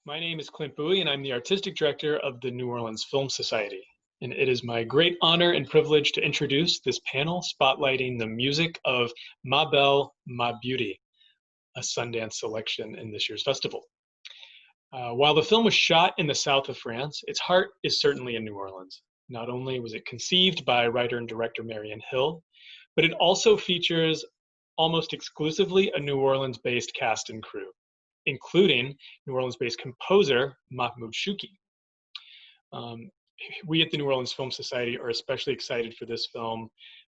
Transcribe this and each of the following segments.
My name is Clint Bowie, and I'm the Artistic Director of the New Orleans Film Society. And it is my great honor and privilege to introduce this panel spotlighting the music of Ma Belle, Ma Beauty, a Sundance selection in this year's festival. While the film was shot in the south of France, its heart is certainly in New Orleans. Not only was it conceived by writer and director Marion Hill, but it also features almost exclusively a New Orleans-based cast and crew, including New Orleans-based composer Mahmoud Chouki. We at the New Orleans Film Society are especially excited for this film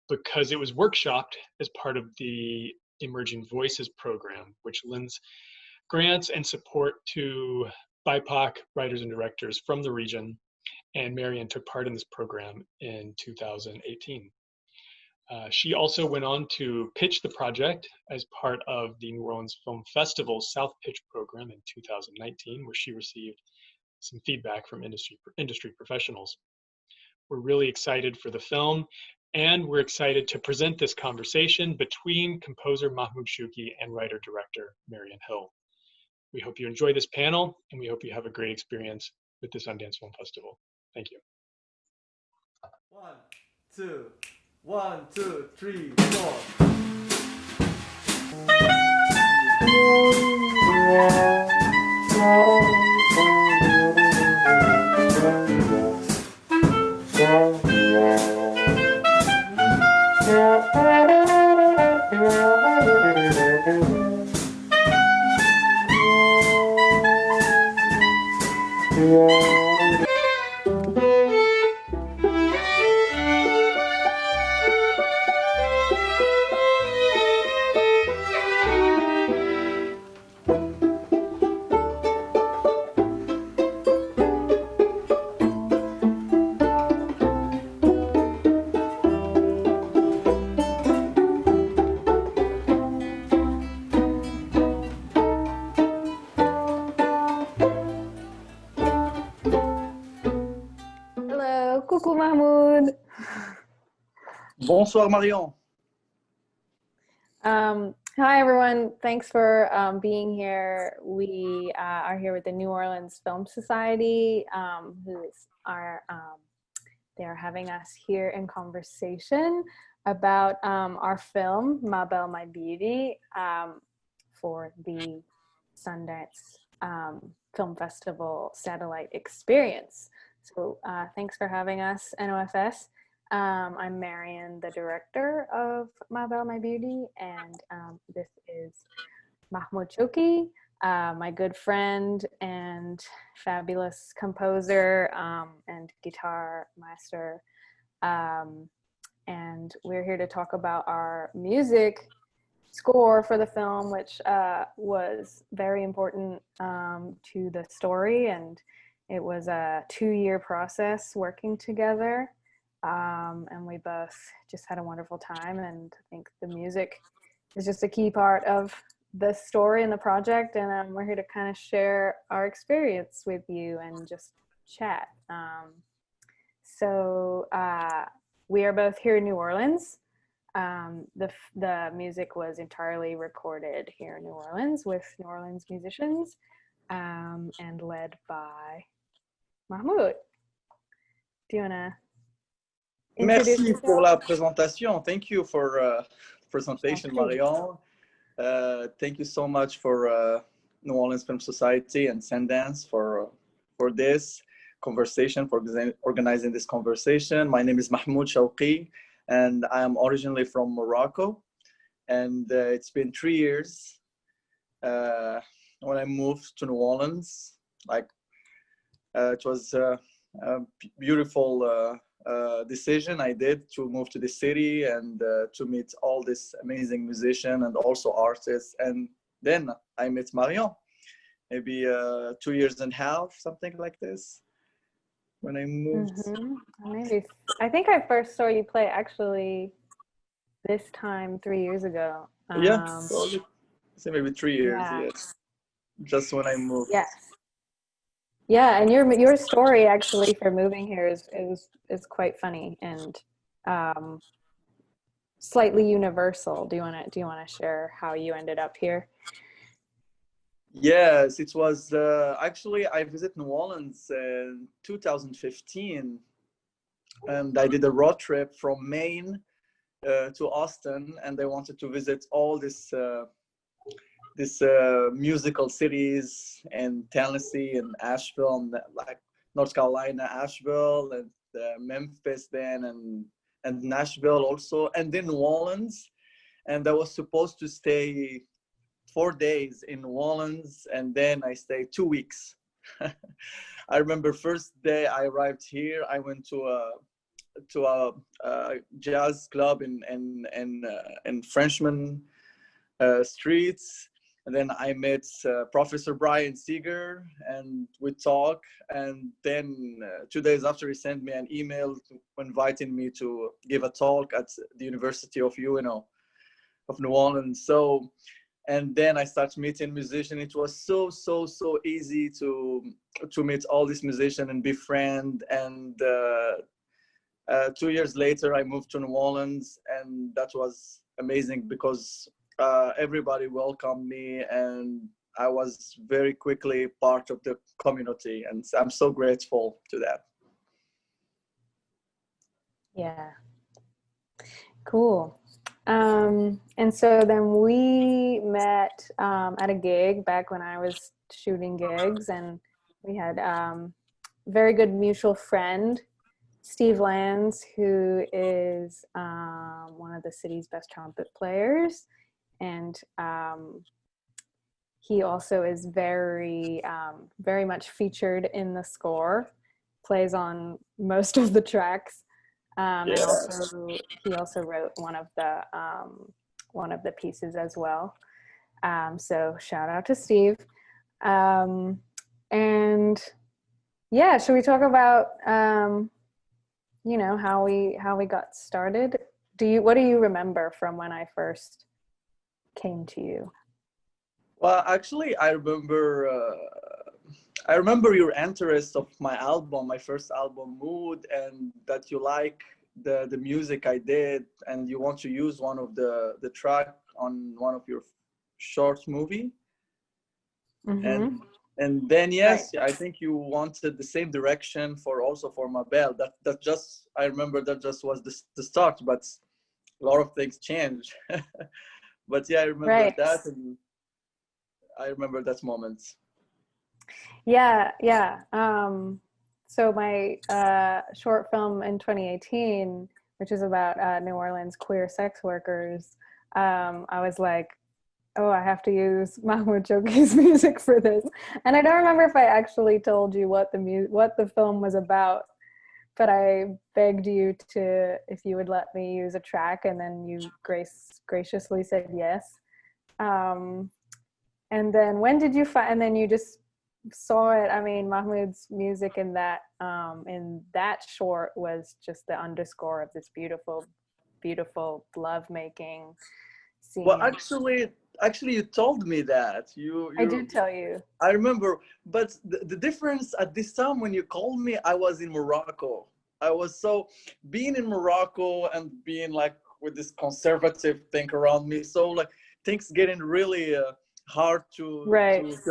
because it was workshopped as part of the Emerging Voices program, which lends grants and support to BIPOC writers and directors from the region, and Marion took part in this program in 2018. She also went on to pitch the project as part of the New Orleans Film Festival South Pitch program in 2019, where she received some feedback from industry professionals. We're really excited for the film, and we're excited to present this conversation between composer Mahmoud Chouki and writer-director Marion Hill. We hope you enjoy this panel, and we hope you have a great experience with the Sundance Film Festival. Thank you. 1, 2, 1, 2, 3, 4. Hello, coucou Mahmoud. Bonsoir Marion. Hi everyone, thanks for being here. We are here with the New Orleans Film Society, they are having us here in conversation about our film, Ma Belle, Ma Beauty, for the Sundance Film Festival Satellite Experience. So thanks for having us, NOFS. I'm Marion, the director of Ma Belle, Ma Beauty, and this is Mahmoud Chouki, my good friend and fabulous composer and guitar master. And we're here to talk about our music score for the film, which was very important to the story, and it was a 2-year process working together. And we both just had a wonderful time, and I think the music is just a key part of the story and the project, and we're here to kind of share our experience with you and just chat. So we are both here in New Orleans. The music was entirely recorded here in New Orleans with New Orleans musicians, and led by Mahmoud. Do you want to Merci pour la présentation. Thank you for presentation, Marion. Thank you so much for New Orleans Film Society and Sundance for this conversation, for organizing this conversation. My name is Mahmoud Chouki, and I am originally from Morocco. And it's been 3 years when I moved to New Orleans. It was a beautiful decision I did to move to the city and to meet all these amazing musicians and also artists. And then I met Marion, maybe 2 years and a half, something like this, when I moved. Maybe. I think I first saw you play actually this time 3 years ago. So maybe 3 years, yes. Just when I moved. Yes. Yeah, and your story actually for moving here is quite funny and slightly universal. Do you want to share how you ended up here? Yes, it was actually I visited New Orleans in 2015, and I did a road trip from Maine to Austin, and I wanted to visit all this musical cities in Tennessee and Asheville, and like North Carolina, Asheville, and Memphis, then and Nashville also, and then New Orleans. And I was supposed to stay 4 days in New Orleans, and then I stayed 2 weeks. I remember first day I arrived here, I went to a jazz club in Frenchman streets, and then I met Professor Brian Seeger, and we talked. And then 2 days after, he sent me an email inviting me to give a talk at the University of UNO of New Orleans. So, and then I started meeting musicians. It was so easy to meet all these musicians and be friends. And 2 years later, I moved to New Orleans, and that was amazing because everybody welcomed me, and I was very quickly part of the community, and I'm so grateful to that. Yeah, cool. And so then we met at a gig back when I was shooting gigs, and we had very good mutual friend, Steve Lands, who is one of the city's best trumpet players. And he also is very much featured in the score, plays on most of the tracks. And also, he also wrote one of the pieces as well. So shout out to Steve. And yeah, should we talk about you know, how we got started? What do you remember from when I first came to you? Well, actually, I remember your interest of my album, my first album, Mood, and that you like the music I did, and you want to use one of the track on one of your short movie. Mm-hmm. And then yes, right. I think you wanted the same direction for Ma Belle. That just, I remember that just was the start, but a lot of things changed. But yeah, I remember that, and I remember that moment. Yeah. So my short film in 2018, which is about New Orleans queer sex workers, I was like, oh, I have to use Mahmoud Chouki's music for this. And I don't remember if I actually told you what the film was about, but I begged you if you would let me use a track, and then you graciously said yes. And then when did you find, and then you just saw it. I mean, Mahmoud's music in that short was just the underscore of this beautiful, beautiful lovemaking scene. Well, actually you told me that. I did tell you. I remember, but the difference at this time when you called me, I was in Morocco. I was so being in Morocco and being like with this conservative thing around me. So like things getting really hard to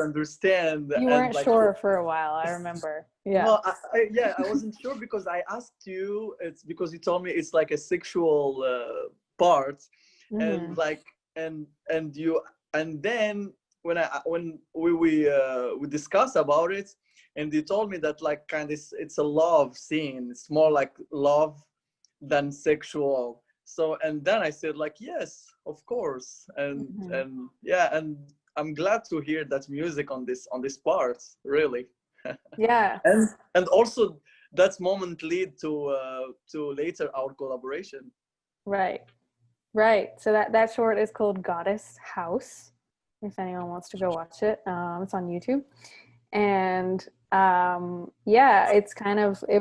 understand. You weren't sure for a while, I remember. Yeah. Well, I wasn't sure because I asked you. It's because you told me it's like a sexual part, and like and then when we discussed about it, and you told me that like kind of it's a love scene. It's more like love than sexual. So and then I said like yes, of course, and yeah, and I'm glad to hear that music on this part, really. Yeah. and also that moment lead to later our collaboration. Right. So that short is called Goddess House, if anyone wants to go watch it. It's on YouTube. And yeah, it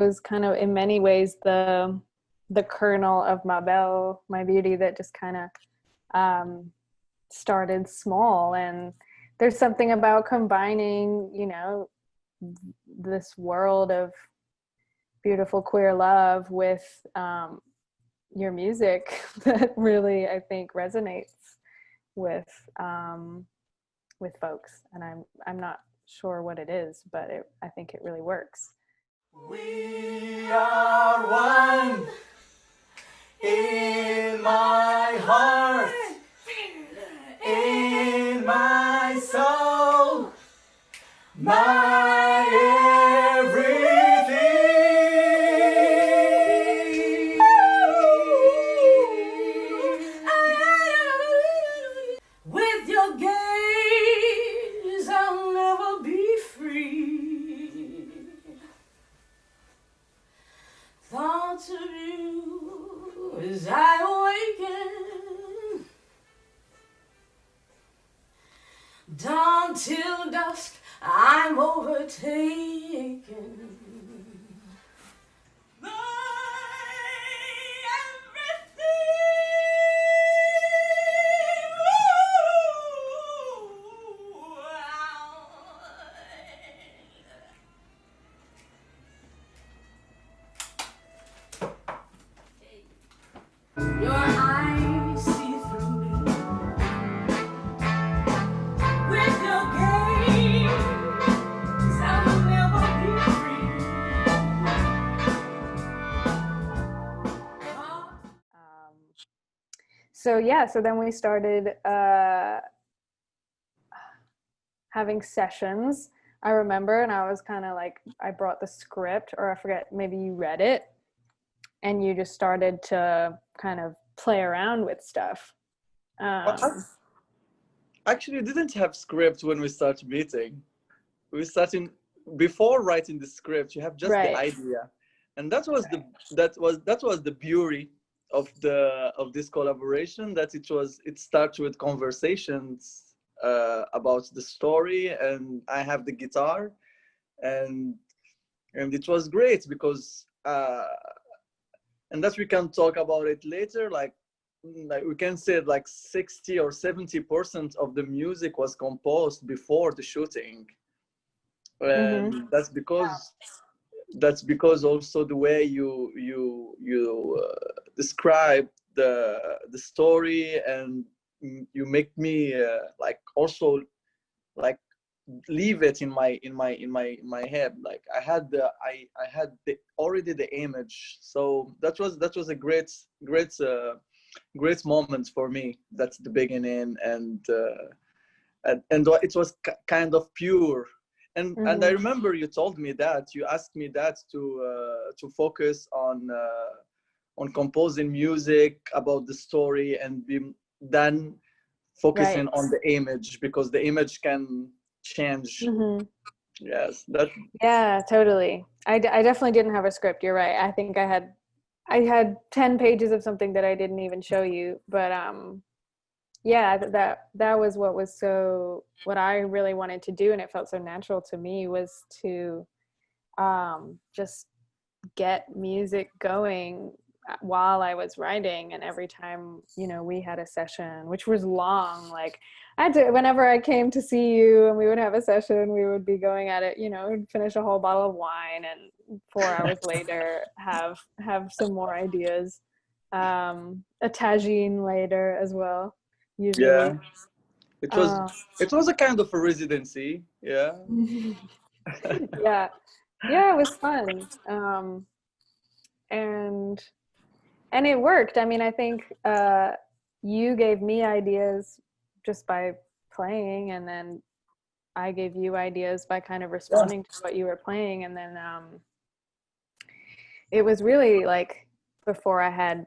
was kind of in many ways the kernel of Ma Belle, My Beauty, that just kind of started small. And there's something about combining, you know, this world of beautiful queer love with your music that really, I think, resonates with with folks, and I'm not sure what it is, but I think it really works. We are one in my heart, in my soul, my everything. With your gaze, I'll never be free. Thoughts of you as I awaken, dawn till dusk, I'm overtaken. My everything. Your eyes see through me. With your gaze, I will never be free. So then we started having sessions. I remember, and I was kind of like, I brought the script, or I forget, maybe you read it, and you just started to kind of play around with stuff. Actually, we didn't have script when we started meeting. We started before writing the script. You have just the idea, and that was the beauty of this collaboration. That it starts with conversations about the story, and I have the guitar, and it was great because and that we can talk about it later. Like we can say like 60 or 70% of the music was composed before the shooting, and that's because also the way you describe the story, and you make me like also like leave it in my head. Like I had already the image, so that was a great moment for me. That's the beginning, and it was kind of pure. And I remember you told me that you asked me that to focus on composing music about the story, and then focusing on the image, because the image can change. Yes, yeah, totally. I definitely didn't have a script. You're right. I think I had 10 pages of something that I didn't even show you, but yeah, that was what I really wanted to do, and it felt so natural to me, was to just get music going while I was writing. And every time, we had a session, which was long, like whenever I came to see you and we would have a session, we would be going at it, we'd finish a whole bottle of wine, and 4 hours later have some more ideas, a tagine later as well, usually. Yeah, it was a kind of a residency. Yeah. yeah, it was fun, and it worked. I mean, I think you gave me ideas just by playing, and then I gave you ideas by kind of responding to what you were playing. And then it was really like before I had,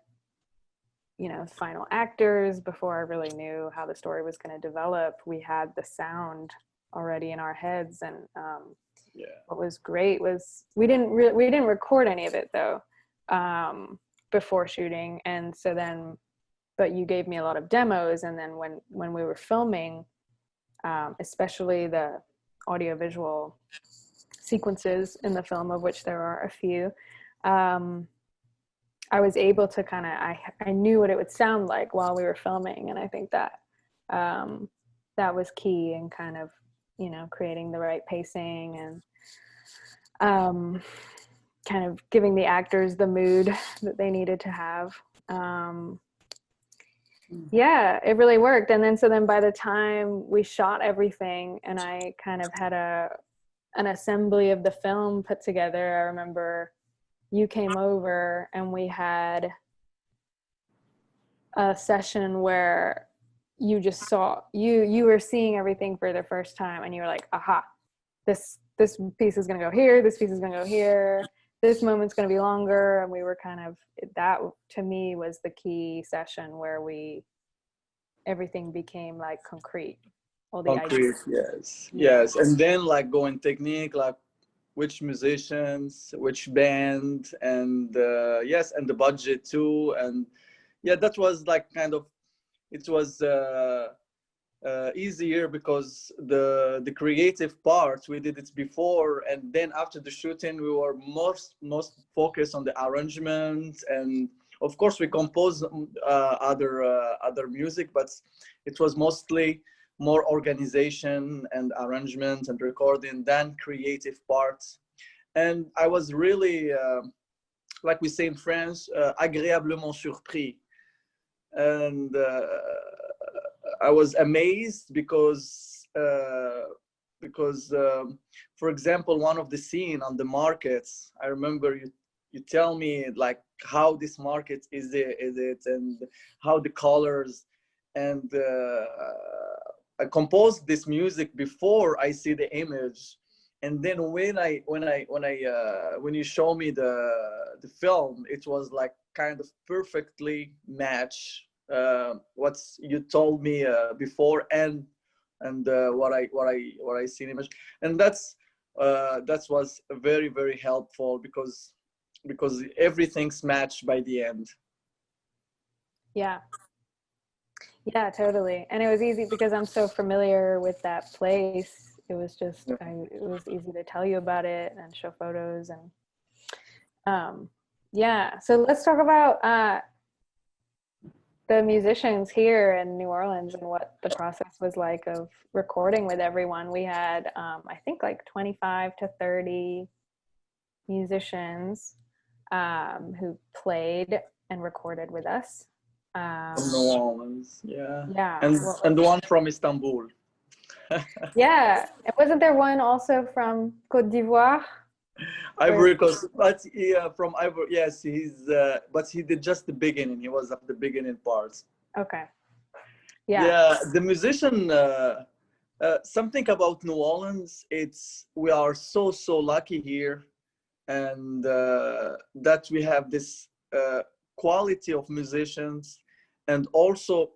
final actors, before I really knew how the story was going to develop, we had the sound already in our heads. And what was great was we didn't record any of it though before shooting. And so then, but you gave me a lot of demos, and then when we were filming, especially the audiovisual sequences in the film, of which there are a few, I was able to kind of, I knew what it would sound like while we were filming. And I think that that was key in kind of, creating the right pacing, and kind of giving the actors the mood that they needed to have. Yeah, it really worked. And then, so then by the time we shot everything and I kind of had an assembly of the film put together, I remember you came over and we had a session where you just saw, you were seeing everything for the first time and you were like, aha, this piece is going to go here, this piece is going to go here, this moment's going to be longer. And we were kind of, that to me was the key session where everything became like concrete, all the Concrete, ideas. yes, Yeah. yes. And then like going technique, like which musicians, which band, and yes, and the budget too. And yeah, that was like kind of, it was easier because the creative part we did it before, and then after the shooting we were most focused on the arrangement, and of course we composed other music, but it was mostly more organization and arrangement and recording than creative parts. And I was really like we say in French, agréablement surpris. And I was amazed because for example, one of the scene on the markets, I remember you tell me like how this market is it and how the colors, and I composed this music before I see the image, and then when you show me the film, it was like kind of perfectly match what you told me before and what I see in image, and that was very, very helpful because everything's matched by the end. Yeah. Yeah, totally. And it was easy because I'm so familiar with that place. It was just, it was easy to tell you about it and show photos. And yeah, so let's talk about the musicians here in New Orleans and what the process was like of recording with everyone. We had, I think, like 25 to 30 musicians who played and recorded with us. From New Orleans, yeah. Yeah. And the one from Istanbul. Yeah. Wasn't there one also from Côte d'Ivoire? Ivory Coast, but yeah, from Ivory, yes, but he did just the beginning. He was at the beginning parts. Okay. Yeah. Yeah, the musician, something about New Orleans, we are so lucky here, and that we have this quality of musicians, and also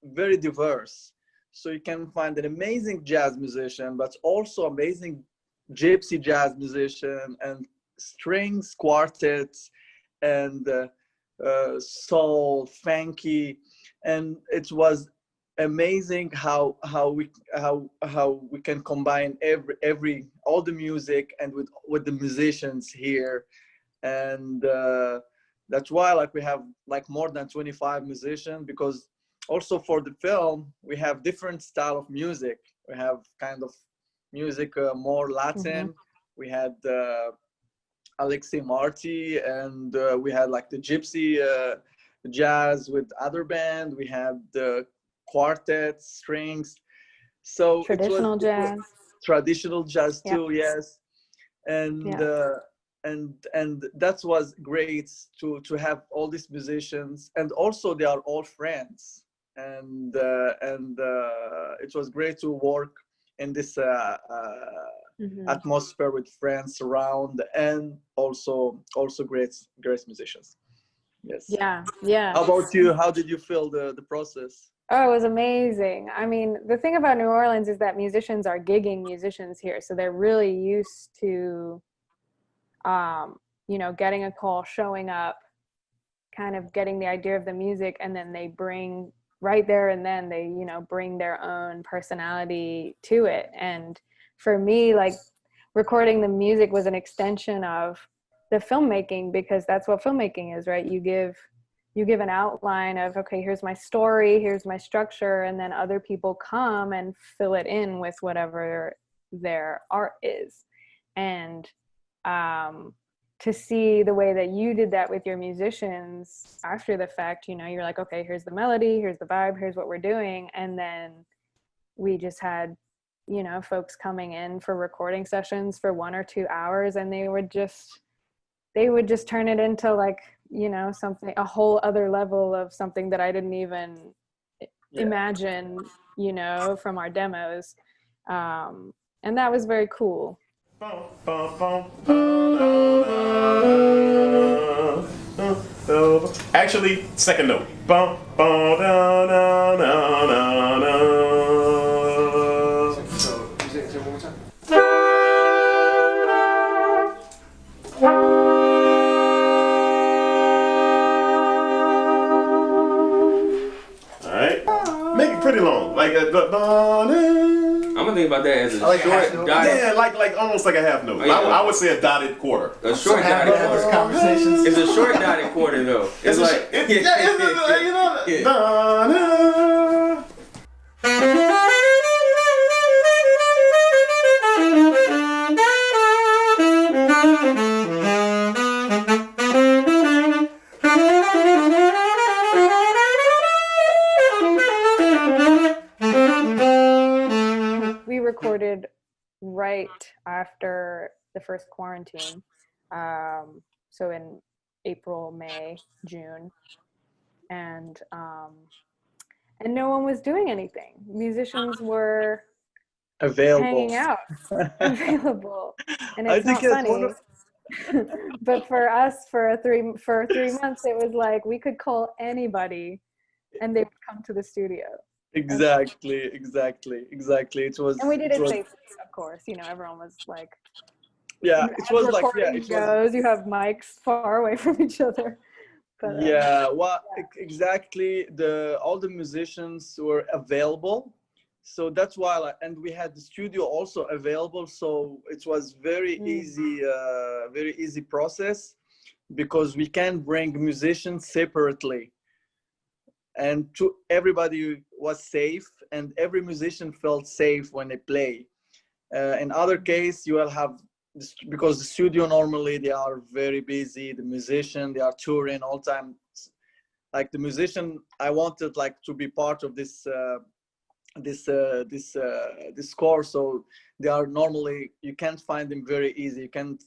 very diverse. So you can find an amazing jazz musician, but also amazing gypsy jazz musician and strings quartets and soul, funky, and it was amazing how we can combine all the music and with the musicians here, and that's why like we have like more than 25 musicians, because also for the film we have different style of music. We have kind of music more Latin. We had Alexei Marti, and we had like the gypsy jazz with other band. We had the quartet strings. So traditional jazz. Traditional jazz too, yes. And and that was great to have all these musicians, and also they are all friends, and it was great to work in this atmosphere with friends around, and also great musicians. Yes. Yeah. How about you? How did you feel the process? Oh, it was amazing. I mean, the thing about New Orleans is that musicians are gigging musicians here, so they're really used to getting a call, showing up, kind of getting the idea of the music, and then they bring right there and then they bring their own personality to it. And for me, like, recording the music was an extension of the filmmaking, because that's what filmmaking is, right? You give an outline of, okay, here's my story, here's my structure, and then other people come and fill it in with whatever their art is. And to see the way that you did that with your musicians after the fact, you're like, okay, here's the melody, here's the vibe, here's what we're doing. And then we just had, folks coming in for recording sessions for 1 or 2 hours, and they would just turn it into like, something, a whole other level of something that I didn't even imagine, from our demos. And that was very cool. Actually, second note. Pretty long, like a. I'm gonna think about that as a like short dotted. Yeah, like almost like a half note. Yeah. I would say a dotted quarter. A short dotted quarter. Conversations. It's a short dotted quarter though. It's like recorded right after the first quarantine, so in April, May, June, and no one was doing anything. Musicians were hanging out, available, and it's not funny. But for us, for 3 months, it was like we could call anybody, and they would come to the studio. Exactly. It was, and we did it safely, of course. Everyone was like, yeah, it was like, you have mics far away from each other. But, exactly. All the musicians were available, so that's why. And we had the studio also available, so it was very easy process, because we can bring musicians separately. And everybody was safe, and every musician felt safe when they play. In other case, you will have, because the studio normally they are very busy. The musician, they are touring all time. Like the musician, I wanted like to be part of this score. So they are normally, you can't find them very easy. You can't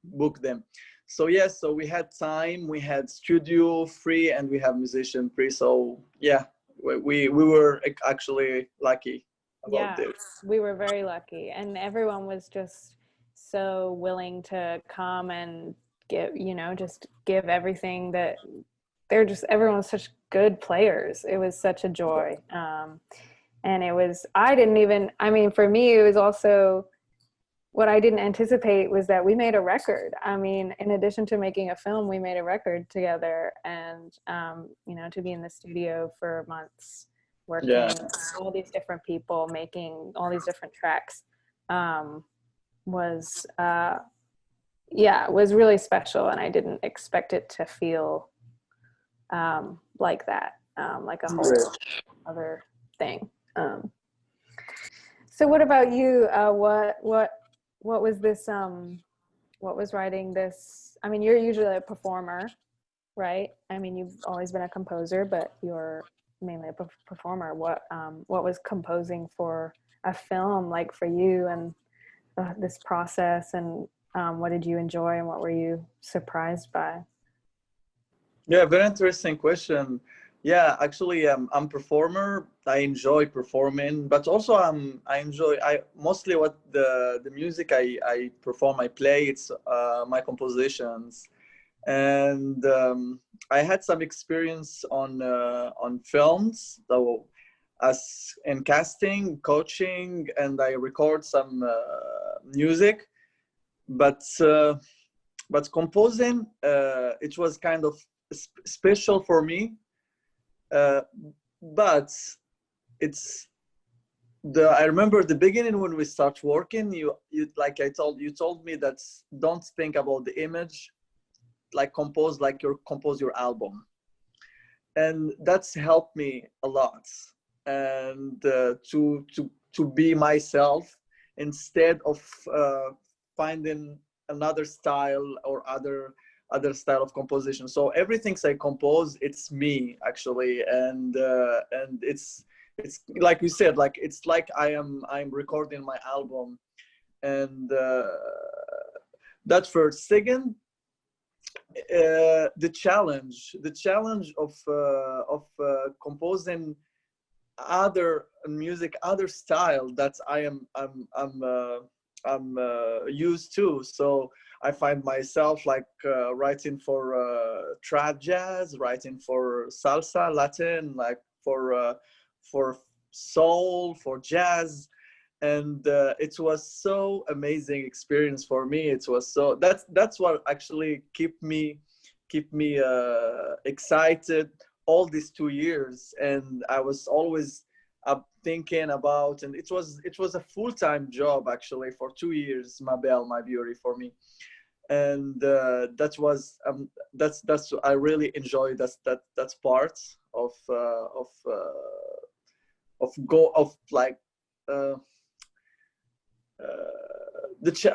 book them. So yes, so we had time, we had studio free, and we have musician free. So yeah, we were actually lucky about this. We were very lucky, and everyone was just so willing to come and give everything that everyone was such good players. It was such a joy. And for me, it was also, what I didn't anticipate was that we made a record. In addition to making a film, we made a record together, and, to be in the studio for months, working with all these different people, making all these different tracks, was really special. And I didn't expect it to feel like that, like a whole other thing. So what about you? What was this, what was writing this? You're usually a performer, right? You've always been a composer, but you're mainly a performer. What was composing for a film like for you, and this process, and what did you enjoy, and what were you surprised by? Yeah, very interesting question. Yeah, actually, I'm a performer. I enjoy performing, but also I mostly what the music I perform, I play, it's my compositions. And I had some experience on films, though, as in casting, coaching, and I record some music. But composing, it was kind of special for me. But I remember the beginning when we start working, you told me that don't think about the image, like compose your album, and that's helped me a lot, and to be myself instead of finding another style or other style of composition. So everything I compose, it's me actually, and it's like you said, like it's like I'm recording my album, and that first. Second, the challenge of composing other music, other style that I'm used to. So I find myself like writing for trap jazz, writing for salsa, Latin, like for soul, for jazz, and it was so amazing experience for me. It was so that's what actually keep me excited all these 2 years, and I was always thinking about, and it was a full-time job actually for 2 years, Ma Belle, My Beauty for me, and that's I really enjoy that's part of like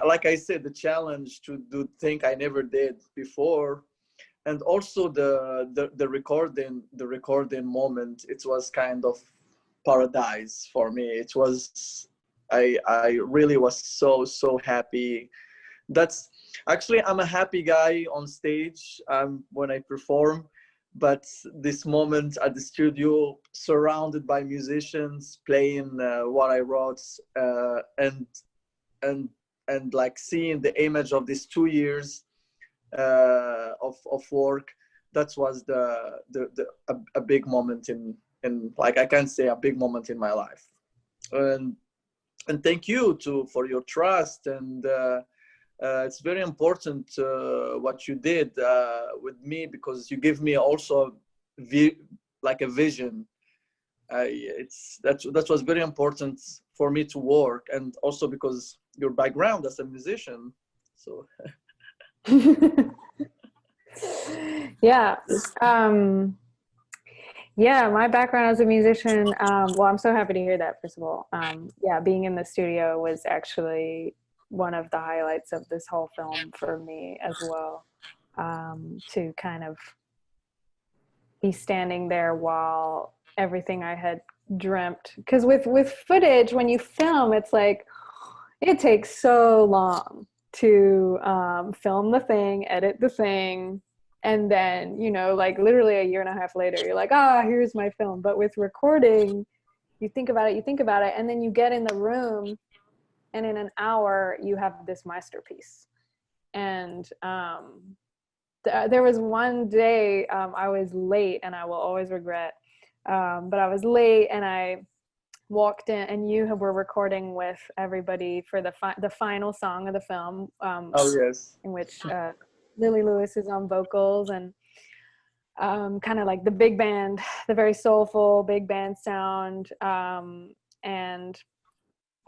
like I said, the challenge to do things I never did before, and also the recording moment. It was kind of paradise for me. It was I really was so happy. That's actually, I'm a happy guy on stage when I perform, but this moment at the studio, surrounded by musicians playing what I wrote, and like seeing the image of these 2 years of work, that was a big moment in like, I can say, a big moment in my life. And thank you for your trust, and it's very important what you did with me, because you give me also like a vision. That was very important for me to work, and also because your background as a musician. So yeah. Yeah, my background as a musician, well, I'm so happy to hear that, first of all. Yeah, being in the studio was actually one of the highlights of this whole film for me as well, to kind of be standing there while everything I had dreamt. Because with footage, when you film, it's like, it takes so long to film the thing, edit the thing, and then, you know, like literally a year and a half later, you're like, here's my film. But with recording, you think about it, and then you get in the room, and in an hour, you have this masterpiece. And there was one day I was late, and I will always regret, but I was late, and I walked in, and you were recording with everybody for the final song of the film. oh yes. In which Lily Lewis is on vocals, and kind of like the big band, the very soulful big band sound. And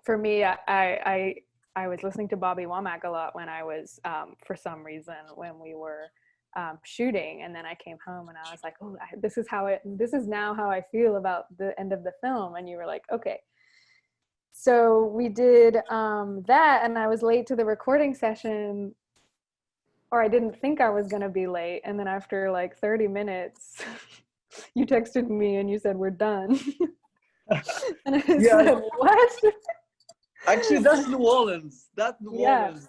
for me, I was listening to Bobby Womack a lot when I was, for some reason, when we were shooting, and then I came home and I was like, this is now how I feel about the end of the film. And you were like, okay. So we did that, and I was late to the recording session, or I didn't think I was going to be late. And then after like 30 minutes, you texted me and you said, we're done. And I said, what? Actually, that's New Orleans. Orleans.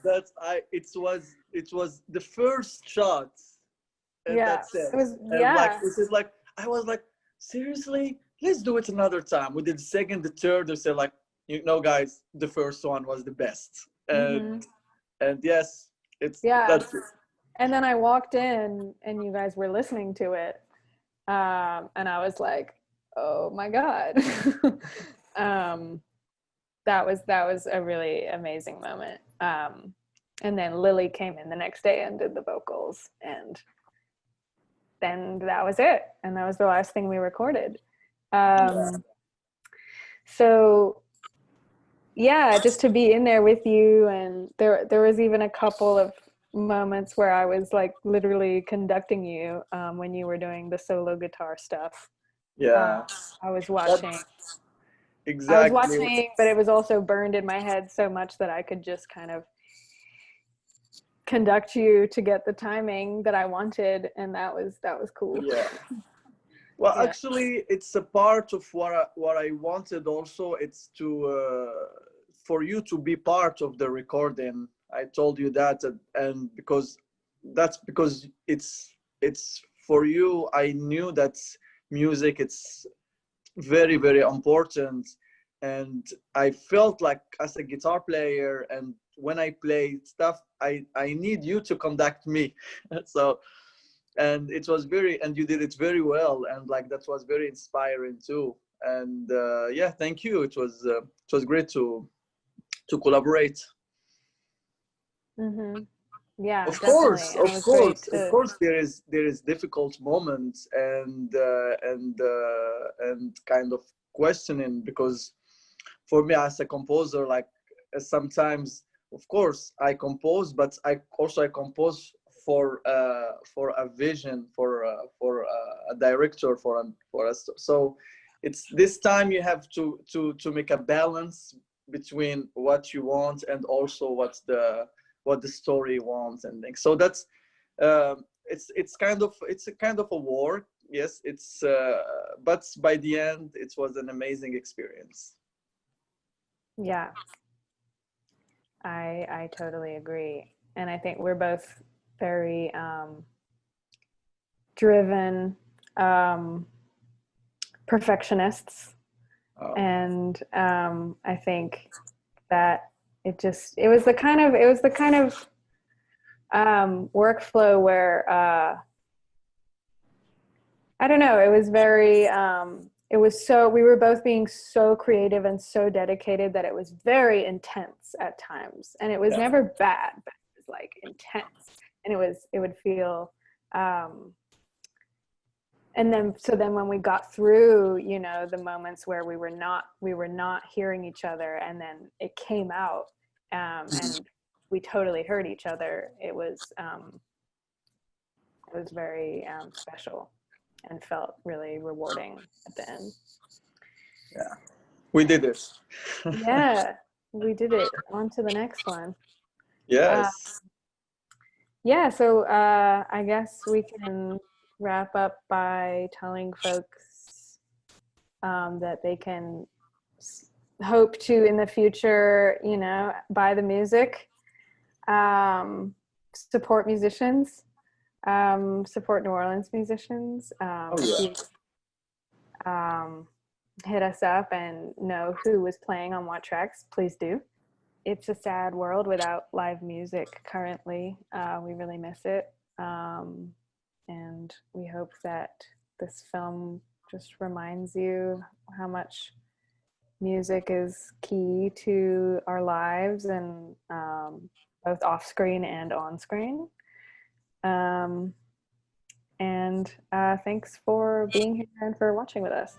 It was the first shot. And that's it. It was, Like, I was like, seriously? Let's do it another time. We did the second, the third. They said, like, you know, guys, the first one was the best. And yes, that's it. And then I walked in, and you guys were listening to it, and I was like, oh my God. That was a really amazing moment. And then Lily came in the next day and did the vocals, and then that was it. And that was the last thing we recorded. So yeah, just to be in there with you. And there was even a couple of moments where I was like literally conducting you when you were doing the solo guitar stuff. I was watching. Exactly. I was watching, but it was also burned in my head so much that I could just kind of conduct you to get the timing that I wanted, and that was cool. Yeah. Well, Yeah. actually, it's a part of what I wanted. Also, it's to for you to be part of the recording. I told you that, and because it's for you. I knew that music it's very, very important, and I felt like as a guitar player, and when I play stuff, I need you to conduct me. So, and it was very, and you did it very well, and like that was very inspiring too. And yeah, thank you. It was great to collaborate. Mm-hmm. Yeah, Of definitely. course, And it of was great course, of to, course. There is difficult moments and kind of questioning, because for me as a composer, like sometimes, of course, I compose, but I compose for a vision, for a director, for us. So it's this time you have to make a balance between what you want and also what the story wants and things. So that's it's a kind of a war. Yes, it's but by the end it was an amazing experience. yeah, I totally agree. And I think we're both very driven perfectionists. And I think that it was the kind of workflow where I don't know, it was very it was so, we were both being so creative and so dedicated that it was very intense at times, and it was never bad, but it was like intense, and it would feel and then when we got through, you know, the moments where we were not hearing each other, and then it came out and we totally heard each other, it was very special and felt really rewarding at the end. Yeah, we did it. Yeah, we did it. On to the next one. Yes. Yeah, so I guess we can wrap up by telling folks that they can hope to, in the future, you know, buy the music, support musicians, support New Orleans musicians. Hit us up and know who was playing on what tracks. Please do. It's a sad world without live music currently. We really miss it. And we hope that this film just reminds you how much music is key to our lives, and both off screen and on screen. And thanks for being here and for watching with us.